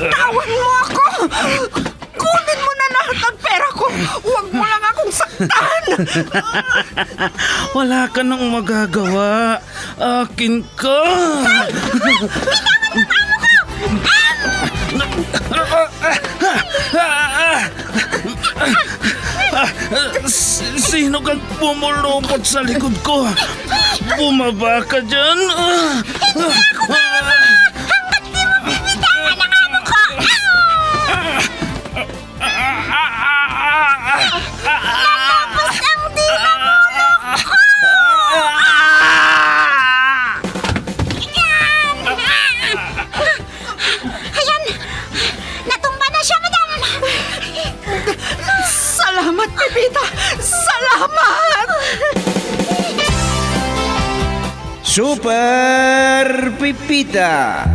Bitawan mo ako! Kunin mo na lahat ng pera ko! Huwag mo lang akong saktan! Wala ka nang magagawa. Akin ka. Sino kang pumulupot sa likod ko? Bumaba ka dyan. Ayan! Natumba na siya, madam! Salamat, Pepita! Salamat! Super Pipita,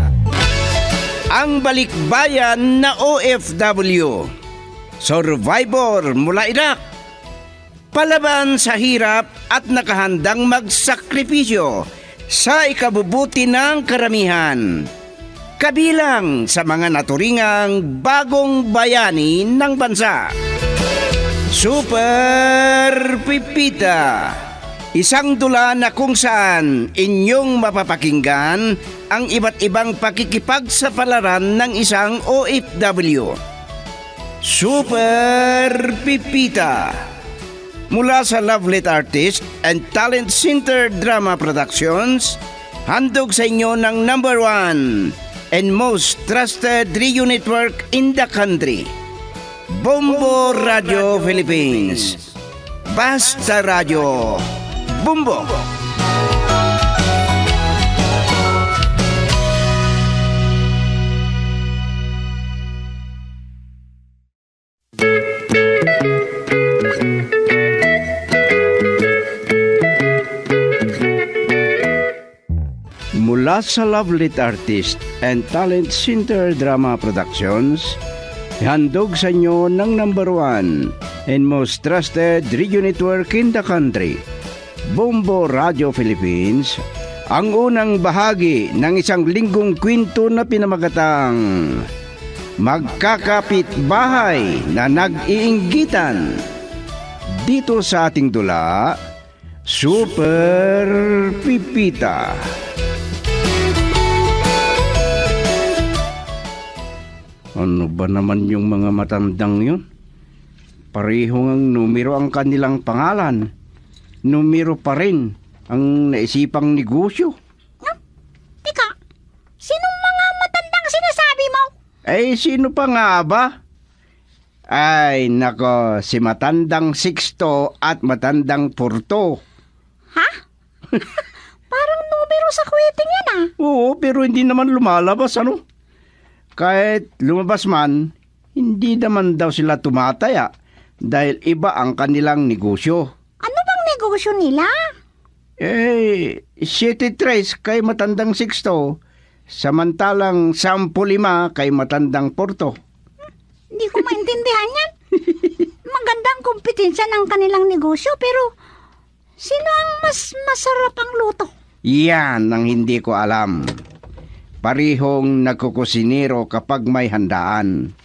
ang balikbayan na OFW, survivor mula Iraq, palaban sa hirap at nakahandang magsakripisyo sa ikabubuti ng karamihan, kabilang sa mga naturingang bagong bayani ng bansa. Super Pipita, isang dula na kung saan inyong mapapakinggan ang iba't ibang pakikipagsapalaran ng isang OFW. Super Pipita, mula sa Lovelet Artist and Talent Center Drama Productions, handog sa inyo ng #1 and most trusted radio network in the country, Bombo Radio Philippines. Basta Radio Bombo. Mula sa Lovelet Artist and Talent Center Drama Productions, handog sa inyo ng #1 and most trusted radio network in the country, Bombo Radio Philippines, ang unang bahagi ng isang linggong kwento na pinamagatang Magkakapit Bahay na Nag-iinggitan. Dito sa ating dula, Super Pipita. Ano ba naman yung mga matandang yun? Parehong ang numero ang kanilang pangalan. Numero pa rin ang naisipang negosyo. Tika, sinong mga matandang sinasabi mo? Ay, sino pa nga ba? Ay, nako, si matandang Sixto at matandang Porto. Ha? Parang numero sa kwiting yan ah. Oo, pero hindi naman lumalabas, ano? Kahit lumabas man, hindi naman daw sila tumataya dahil iba ang kanilang negosyo. Ano bang negosyo nila? 7-3 kay matandang Sixto, samantalang 10-5 kay matandang Porto. Hindi ko maintindihan yan. Magandang kompetensya ng kanilang negosyo pero sino ang mas masarap ang luto? Yan ang hindi ko alam. Parihong nagkukusinero kapag may handaan.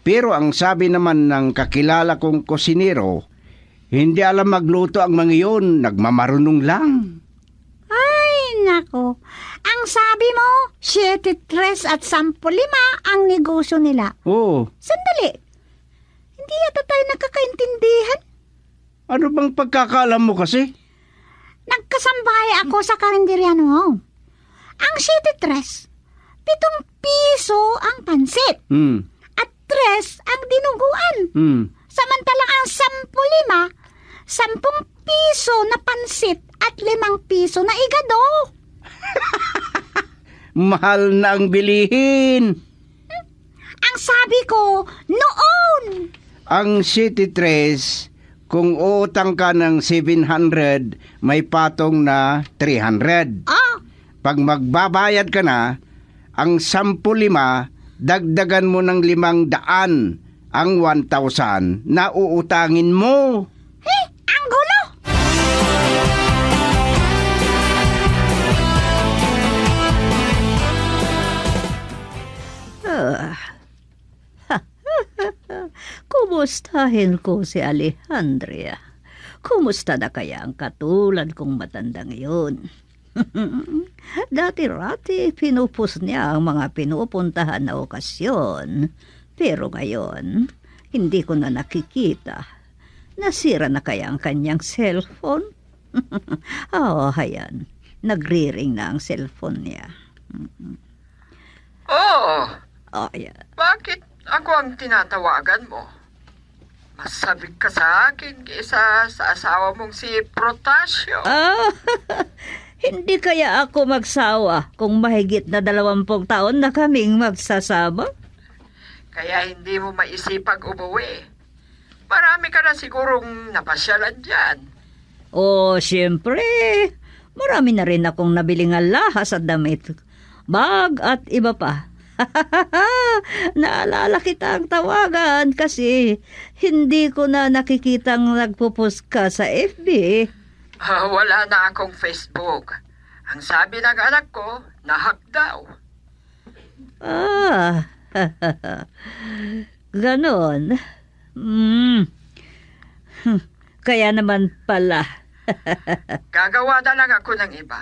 Pero ang sabi naman ng kakilala kong kusinero, hindi alam magluto ang mga iyon, nagmamarunong lang. Ay, nako. Ang sabi mo, 7-3 at 10-5 ang negosyo nila. Oo, Sandali. Hindi yata tayo nagkakaintindihan. ano bang pagkakaalam mo kasi? Nagkasambahay ako sa karinderya noong. Ang 7-3, 7 piso ang pansit at 3 ang dinuguan. Samantalang ang 10-5, 10 piso na pansit at 5 piso na igado. Mahal na ang bilihin. Ang sabi ko, noon. Ang City 3, kung utang ka ng 700, may patong na 300. Ah, Pag magbabayad ka na, ang 10-5, dagdagan mo ng 500 ang 1,000 na uutangin mo. ang gulo. Kumustahin ko si Alejandria. Kumusta na kaya ang katulad kong matanda ngayon? Dati-rati pinupus niya ang mga pinupuntahan na okasyon. Pero ngayon, hindi ko na nakikita. Nasira na kaya ang kanyang cellphone? Ayan. Nagri-ring na ang cellphone niya. Oh, Ayan. bakit ako ang tinatawagan mo? Masabik ka sa akin kaysa sa asawa mong si Protasio. Hindi kaya ako magsawa kung mahigit na 20 taon na kaming magsasama? Kaya hindi mo maisipag umuwi. Marami ka na sigurong napasyalan dyan. Siyempre. Marami na rin akong nabiling alahas at damit. Bag at iba pa. Naalala kita ang tawagan kasi hindi ko na nakikitang nagpo-post ka sa FB. Wala na akong Facebook. Ang sabi ng anak ko, nahack daw. Ganon. Kaya naman pala. Gagawa na lang ako ng iba.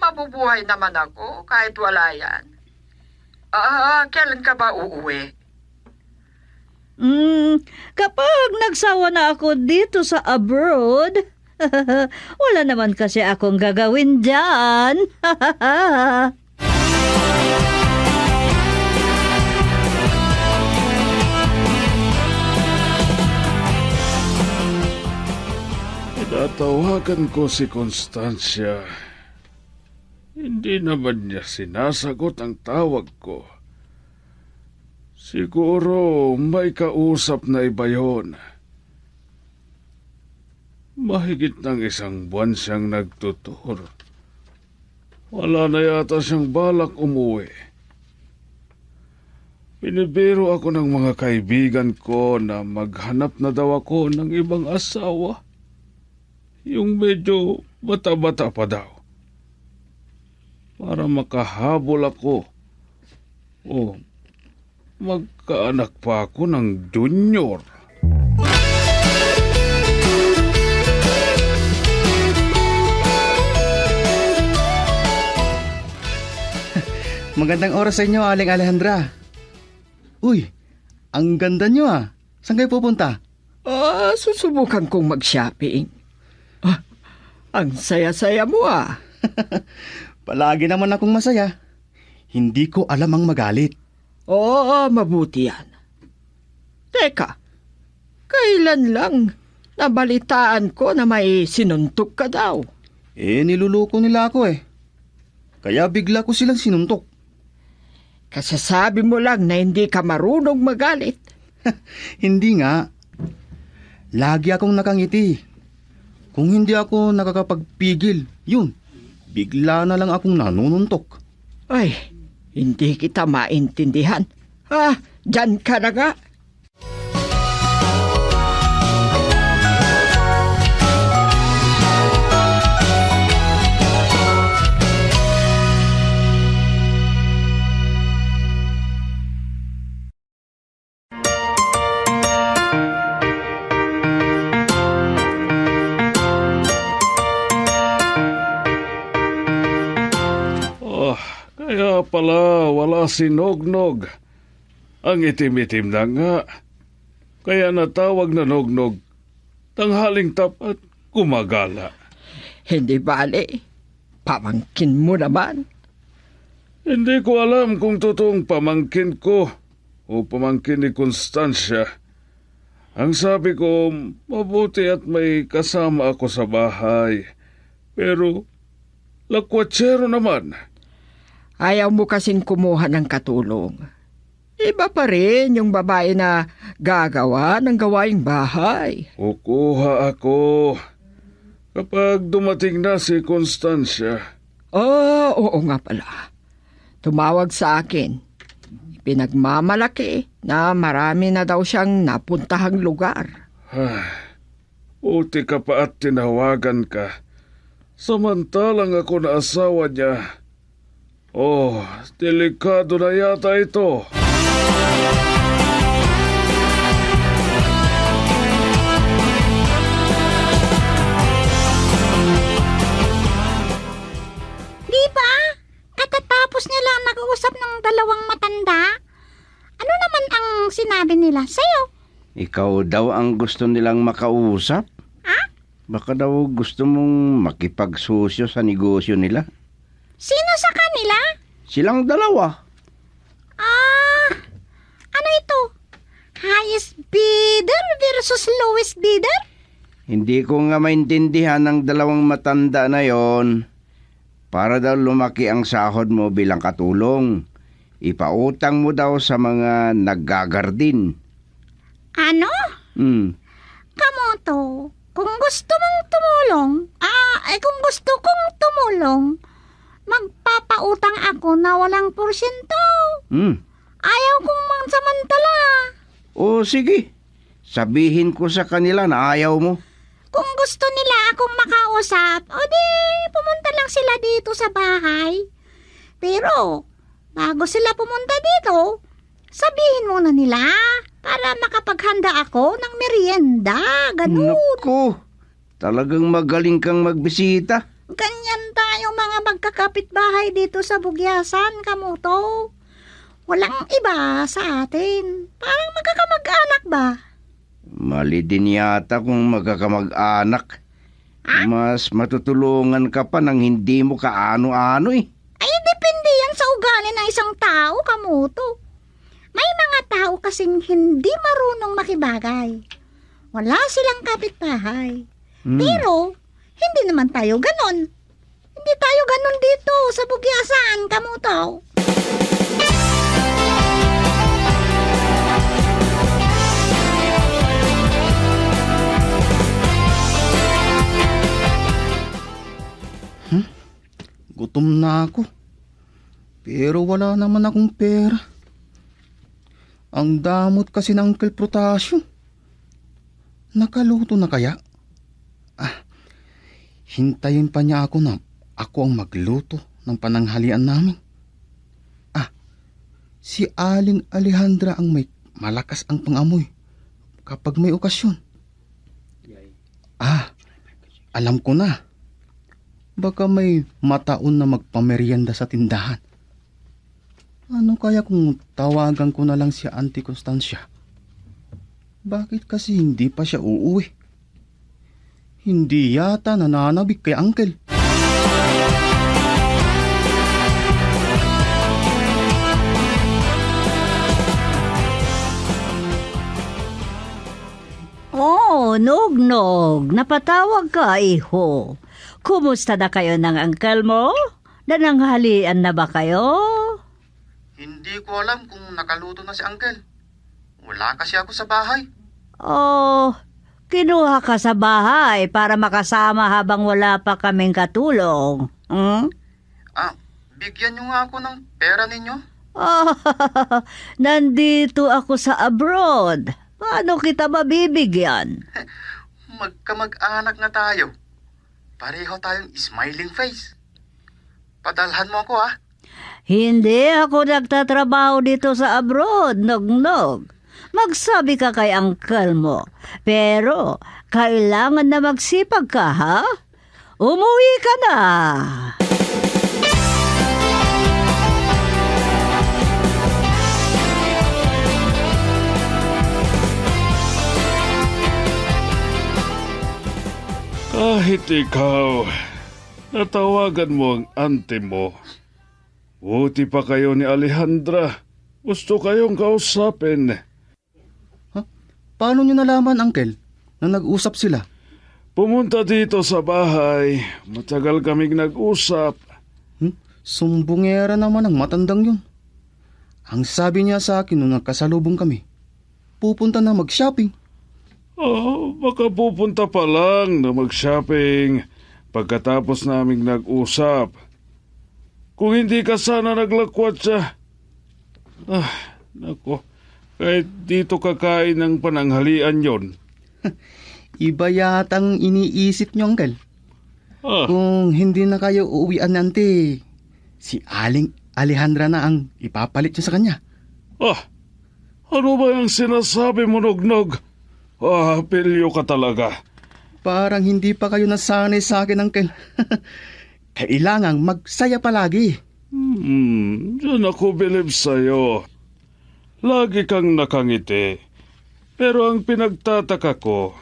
Mabubuhay naman ako kahit wala yan. Kailan ka ba uuwi? Kapag nagsawa na ako dito sa abroad, wala naman kasi akong gagawin dyan. Tinatawagan ko si Constancia. Hindi naman niya sinasagot ang tawag ko. Siguro may kausap na iba yun. Mahigit ng 1 buwan siyang nagtutur. Wala na yata siyang balak umuwi. Pinibiro ako ng mga kaibigan ko na maghanap na daw ako ng ibang asawa. Yung medyo bata-bata pa daw. Para makahabol ako. O magkaanak pa ako ng junior. Magandang oras sa inyo, Aling Alejandra. Uy, ang ganda nyo ah. Saan kayo pupunta? Susubukan kong mag-shopping. Ang saya-saya mo ah. Palagi naman akong masaya. Hindi ko alam ang magalit. Oo, mabuti yan. Teka, kailan lang nabalitaan ko na may sinuntok ka daw? Niluluko nila ako eh. Kaya bigla ko silang sinuntok. Kasasabi mo lang na hindi ka marunong magalit. Hindi nga. Lagi akong nakangiti. Kung hindi ako nakakapagpigil, yun, bigla na lang akong nanununtok. Ay, hindi kita maintindihan. Dyan ka na nga. Kaya pala wala si Nognog. Ang itim-itim na nga. Kaya natawag na Nognog. Tanghaling tapat, gumagala. Hindi bale. Pamangkin mo naman. Hindi ko alam kung totoong pamangkin ko o pamangkin ni Constancia. Ang sabi ko, mabuti at may kasama ako sa bahay. Pero, lakwatsero naman. Ayaw mo kasing kumuha ng katulong. Iba pa rin yung babae na gagawa ng gawaing bahay. Kukuha ako kapag dumating na si Constancia. Oo nga pala. Tumawag sa akin. Pinagmamalaki na marami na daw siyang napuntahang lugar. Buti ka pa at tinawagan ka. Samantalang ako na asawa niya. Delikado na yata ito. dalawang matanda? Ano naman ang sinabi nila sa'yo? Ikaw daw ang gusto nilang makausap? Ha? Baka daw gusto mong makipagsusyo sa negosyo nila? Sino sa kanila? Silang dalawa. Ano ito? Highest bidder versus lowest bidder? Hindi ko nga maintindihan ng dalawang matanda na yon. Para daw lumaki ang sahod mo bilang katulong. Ipautang mo daw sa mga naggagardin. Ano? Hmm. Kamoto, kung gusto mong tumulong, kung gusto kong tumulong, magpapautang ako na walang porsyento. Ayaw kong mansamantala. O sige, sabihin ko sa kanila na ayaw mo. Kung gusto nila akong makausap, o di, pumunta lang sila dito sa bahay. Pero, bago sila pumunta dito, sabihin muna nila para makapaghanda ako ng merienda. Ganun. Naku, talagang magaling kang magbisita. Ganyan tayo mga magkakapitbahay dito sa Bugyasan, Kamoto. Walang iba sa atin. Parang magkakamag-anak ba? Mali din yata kung magkakamag-anak. Mas matutulungan ka pa nang hindi mo kaano-ano eh. Ay, depende yan sa ugali ng isang tao, Kamoto. May mga tao kasing hindi marunong makibagay. Wala silang kapitbahay. Pero, hindi naman tayo ganon. Hindi tayo ganon dito sa Bugyasan, Kamoto. Gutom na ako. Pero wala naman akong pera. Ang damot kasi ng Uncle Protasio. Nakaluto na kaya? Hintayin pa niya ako na ako ang magluto ng pananghalian namin. Si Aling Alejandra ang may malakas ang pangamoy kapag may okasyon. Alam ko na. Baka may mataon na magpamerienda sa tindahan. Ano kaya kung tawagan ko na lang si Auntie Constancia? Bakit kasi hindi pa siya uuwi? Hindi yata nananabik kay Uncle. Oh, Nognog, napatawag ka, iho. Kumusta na kayo ng uncle mo? Nananghalian na ba kayo? Hindi ko alam kung nakaluto na si Uncle. Wala kasi ako sa bahay. Oh, kinuha ka sa bahay para makasama habang wala pa kaming katulong. Bigyan niyo nga ako ng pera ninyo. Nandito ako sa abroad. Paano kita mabibigyan? Magkamag-anak na tayo. Pareho tayong smiling face. Padalhan mo ako Hindi ako nagtatrabaho dito sa abroad, Nognog. Magsabi ka kay uncle mo. Pero, kailangan na magsipag ka, ha? Umuwi ka na! Kahit ikaw, natawagan mo ang auntie mo. Buti pa kayo ni Alejandra. Gusto kayong kausapin. Paano niyo nalaman, Uncle, na nag-usap sila? Pumunta dito sa bahay. Matagal kaming nag-usap. Sumbungera naman ang matandang yun. Ang sabi niya sa akin nung nagkasalubong kami, pupunta na mag-shopping. Baka pupunta pa lang na mag-shopping pagkatapos naming nag-usap. Kung hindi ka sana naglakwat siya. Nako, kahit dito kakain ng pananghalian yon. Iba yatang iniisip niyo, Uncle. Kung hindi na kayo uuwian nante, si Aling Alejandra na ang ipapalit niyo sa kanya. Ano ba yung sinasabi mo, Nognog? Pilyo ka talaga. Parang hindi pa kayo nasanay sa akin, Uncle. Kailangang magsaya palagi. Diyan ako bilib sa'yo. Lagi kang nakangiti. Pero ang pinagtataka ko,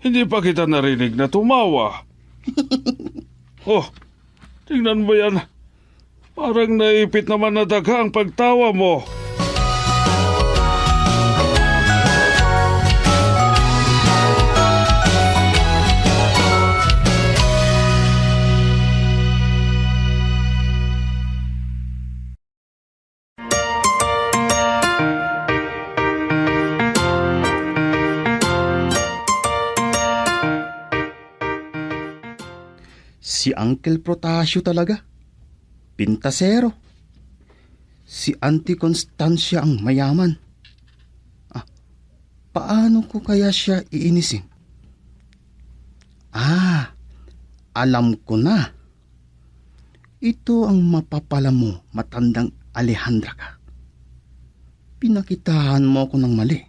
hindi pa kita narinig na tumawa. Oh, tingnan mo yan. Parang naipit naman na dagha ang pagtawa mo. Si Uncle Protasio talaga. Pintasero. Si Auntie Constancia ang mayaman. Paano ko kaya siya iinisin? Alam ko na. Ito ang mapapala mo, matandang Alejandra ka. Pinakitahan mo ako ng mali.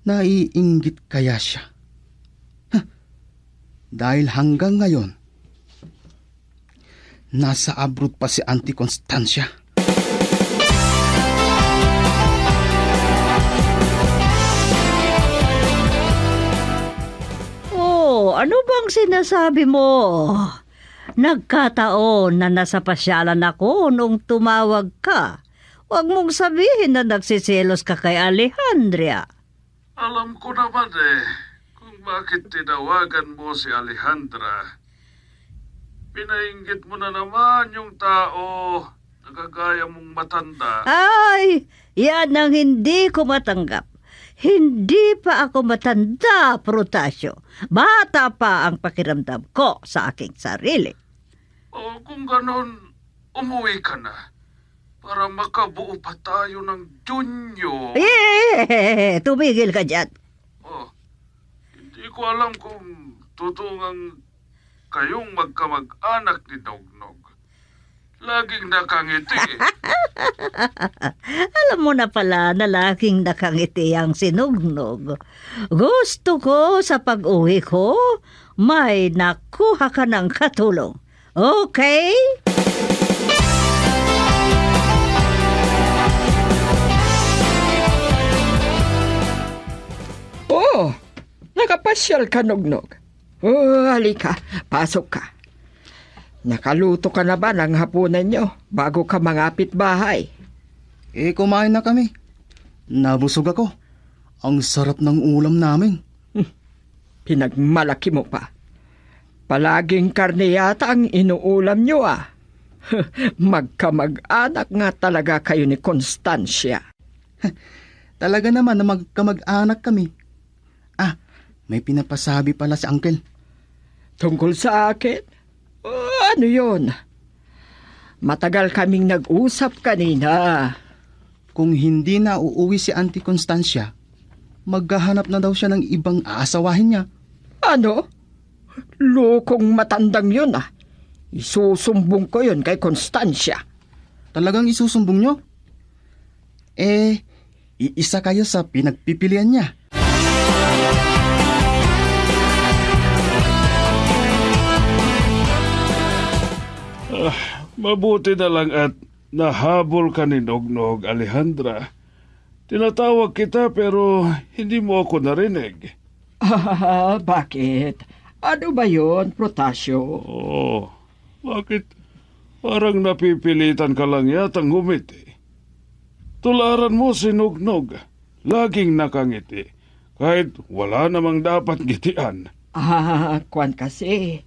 Naiinggit kaya siya. Dahil hanggang ngayon, nasa abroad pa si Auntie Constancia. Oh, ano bang sinasabi mo? Nagkataon na nasa pasyalan ako nung tumawag ka. Huwag mong sabihin na nagsiselos ka kay Alejandra. Alam ko naman kung bakit tinawagan mo si Alejandra. Pinainggit mo na naman yung tao na kagaya mong matanda. Ay, yan ang hindi ko matanggap. Hindi pa ako matanda, Protasio. Bata pa ang pakiramdam ko sa aking sarili. O kung ganon, umuwi ka na para makabuo pa tayo ng Junyo. Tumigil ka dyan. Hindi ko alam kung tutungang kayong magkamag-anak ni Nognog. Laging nakangiti. Alam mo na pala na laging nakangiti ang sinugnog. Gusto ko sa pag-uwi ko, may nakuha ka ng katulong. Okay? Oh, nakapasyal ka, Nognog. Oh, halika, pasok ka. Nakaluto ka na ba ng hapunan nyo bago ka mangapit bahay? Kumain na kami. Nabusog ako. Ang sarap ng ulam namin. Pinagmalaki mo pa. Palaging karne yata ang inuulam nyo Magkamag-anak nga talaga kayo ni Constancia. Talaga naman na magkamag-anak kami. May pinapasabi pala si Uncle. Tungkol sa akin? Ano yun? Matagal kaming nag-usap kanina. Kung hindi na uuwi si Auntie Constancia, maghahanap na daw siya ng ibang aasawahin niya. Ano? Lokong matandang yun Isusumbong ko yun kay Constancia. Talagang isusumbong nyo? Iisa kayo sa pinagpipilian niya. Mabuti na lang at nahabol ka ni Nognog, Alejandra. Tinatawag kita pero hindi mo ako narinig. Bakit? Ano ba yun, Protasio? Bakit parang napipilitan ka lang yatang ngumiti? Tularan mo si Nognog. Laging nakangiti. Kahit wala namang dapat ngitian. Kwan kasi.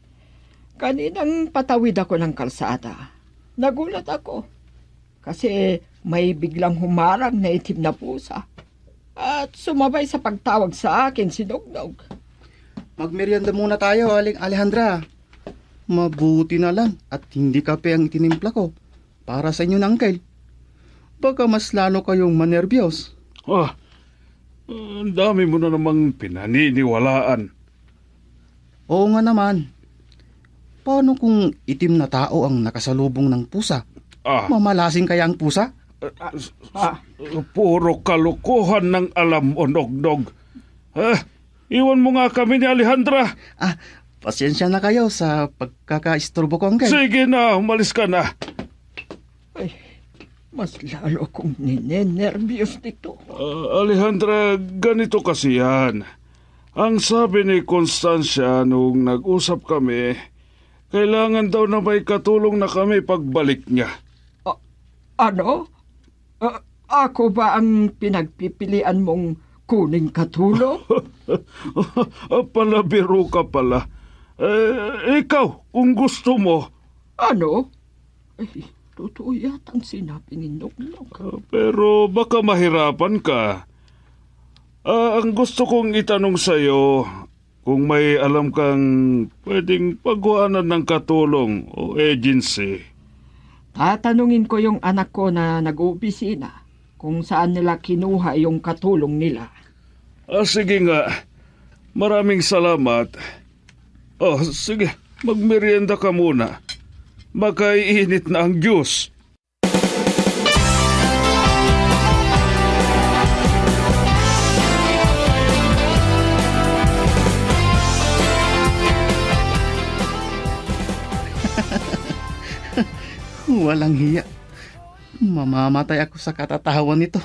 Kaninang patawid ako ng kalsada. Nagulat ako. Kasi may biglang humarang na itim na pusa. At sumabay sa pagtawag sa akin si Nognog. Magmerienda muna tayo, Alejandra. Mabuti na lang at hindi kape ang itinimpla ko para sa inyo ng Uncle. Baka mas lalo kayong manerbiyos. Ang dami mo na namang pinaniniwalaan. Oo nga naman. Paano kung itim na tao ang nakasalubong ng pusa? Mamalasing kaya ang pusa? Puro kalukuhan ng alam mo, Nognog. Iwan mo nga kami ni Alejandra. Pasensya na kayo sa pagkakaistorbo ko, Uncle. Sige na, umalis ka na. Ay, mas lalo kong ninenervyos nito. Alejandra, ganito kasi yan. Ang sabi ni Constancia nung nag-usap kami, kailangan daw na may katulong na kami pagbalik niya. Ano? Ako ba ang pinagpipilian mong kuning katulong? Palabiro ka pala. Ikaw, kung gusto mo. Ano? Ay, totoo yatang sinabi ni Nognog. Pero baka mahirapan ka. Ang gusto kong itanong sa'yo, kung may alam kang pwedeng pagkuhanan ng katulong o agency. Tatanungin ko yung anak ko na nag-opisina kung saan nila kinuha yung katulong nila. Sige nga. Maraming salamat. Sige. Magmerienda ka muna. Makaiinit na ang juice. Walang hiya. Mamamatay ako sa katatawa nito.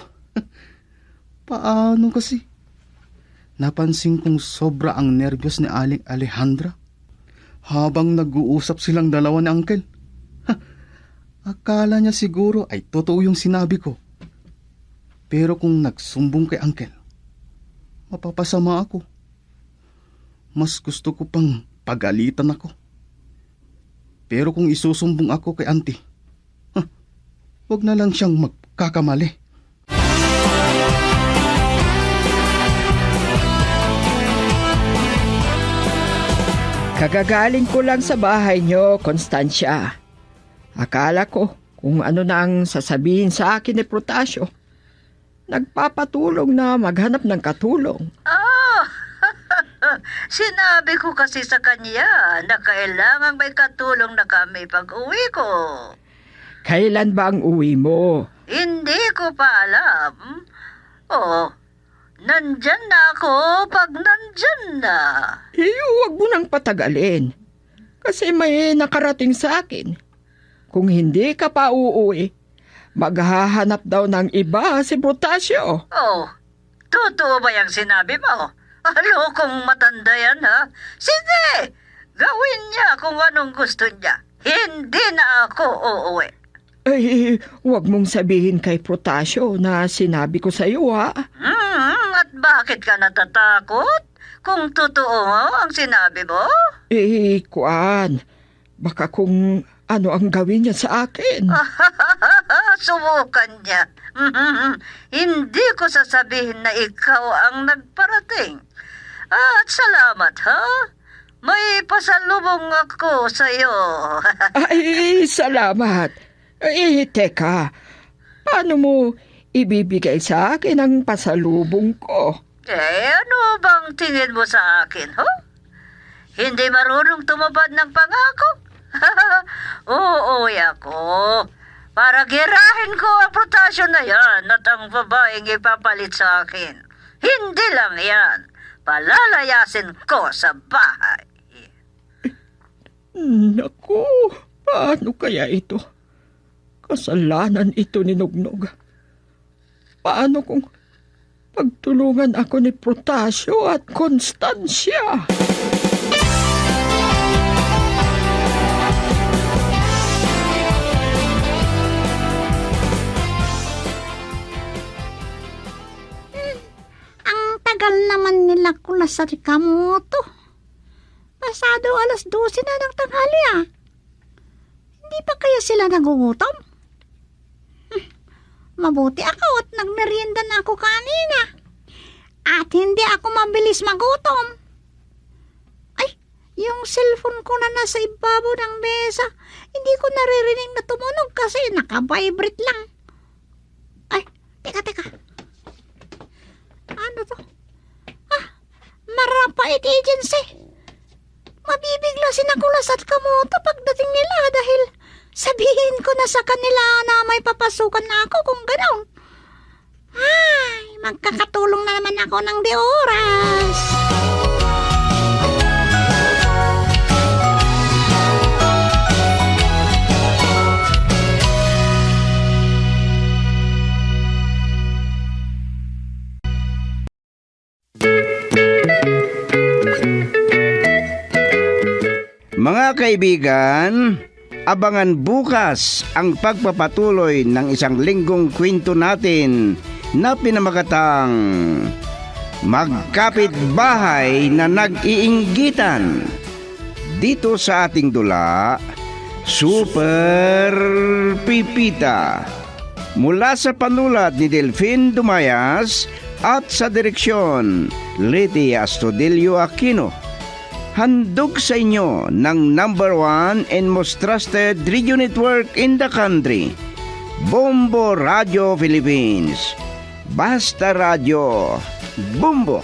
Paano kasi? Napansin kong sobra ang nervyos ni Aling Alejandra habang nag-uusap silang dalawa ni Uncle. Akala niya siguro ay totoo yung sinabi ko. Pero kung nagsumbong kay Uncle, mapapasama ako. Mas gusto ko pang pagalitan ako. Pero kung isusumbong ako kay Auntie, wag na lang siyang magkakamali. Kagagaling ko lang sa bahay niyo, Constancia. Akala ko kung ano na ang sasabihin sa akin ni Protasio. Nagpapatulong na maghanap ng katulong. Sinabi ko kasi sa kanya na kailangan may katulong na kami pag uwi ko. Kailan ba ang uwi mo? Hindi ko pa alam. Nandyan na ako pag nandyan na. Huwag mo nang patagalin. Kasi may nakarating sa akin. Kung hindi ka pa uuwi, maghahanap daw ng iba si Protasio. Totoo ba yung sinabi mo? Kung matanda yan, ha? Sige! Gawin niya kung anong gusto niya. Hindi na ako uuwi. Ay, huwag mong sabihin kay Protasio na sinabi ko sa iyo, ha? At bakit ka natatakot? Kung totoo ang sinabi mo? Kuan, baka kung ano ang gawin niya sa akin. Subukan niya. Hindi ko sasabihin na ikaw ang nagparating. At salamat, ha? May pasalubong ako sa iyo. Ay, salamat. Teka, paano mo ibibigay sa akin ang pasalubong ko? Ano bang tingin mo sa akin, ho? Hindi marunong tumupad ng pangako? Oo, ako. Para girahin ko ang Protasio na yan at ang babaeng ipapalit sa akin. Hindi lang yan. Palalayasin ko sa bahay. Naku, paano kaya ito? Kasalanan ito ni Nognog. Paano kung pagtulungan ako ni Protasio at Constancia? Ang tagal naman nila kula sa Rikamoto. Pasado 12:00 na ng tanghali, ah. Hindi pa kaya sila nagugutom? Mabuti ako at nagmerienda na ako kanina. At hindi ako mabilis magutom. Ay, yung cellphone ko na nasa ibabaw ng mesa, hindi ko naririnig na tumunog kasi naka-vibrate lang. Ay, teka. Ano to? Marapait agency. Mabibigla si Nakulas at Kamoto pagdating nila dahil sabihin ko na sa kanila na may papasukan na ako kung gano'n. Ay, magkakatulong na naman ako ng di oras. kaibigan, abangan bukas ang pagpapatuloy ng isang linggong kwento natin na pinamagatang Magkapit Bahay na Nag-iinggitan. Dito sa ating dula, Super Pipita. Mula sa panulat ni Delfin Dumayas at sa direksyon Leti Astudillo Aquino. Handog sa inyo ng #1 and most trusted radio network in the country, Bombo Radio Philippines. Basta Radio Bombo.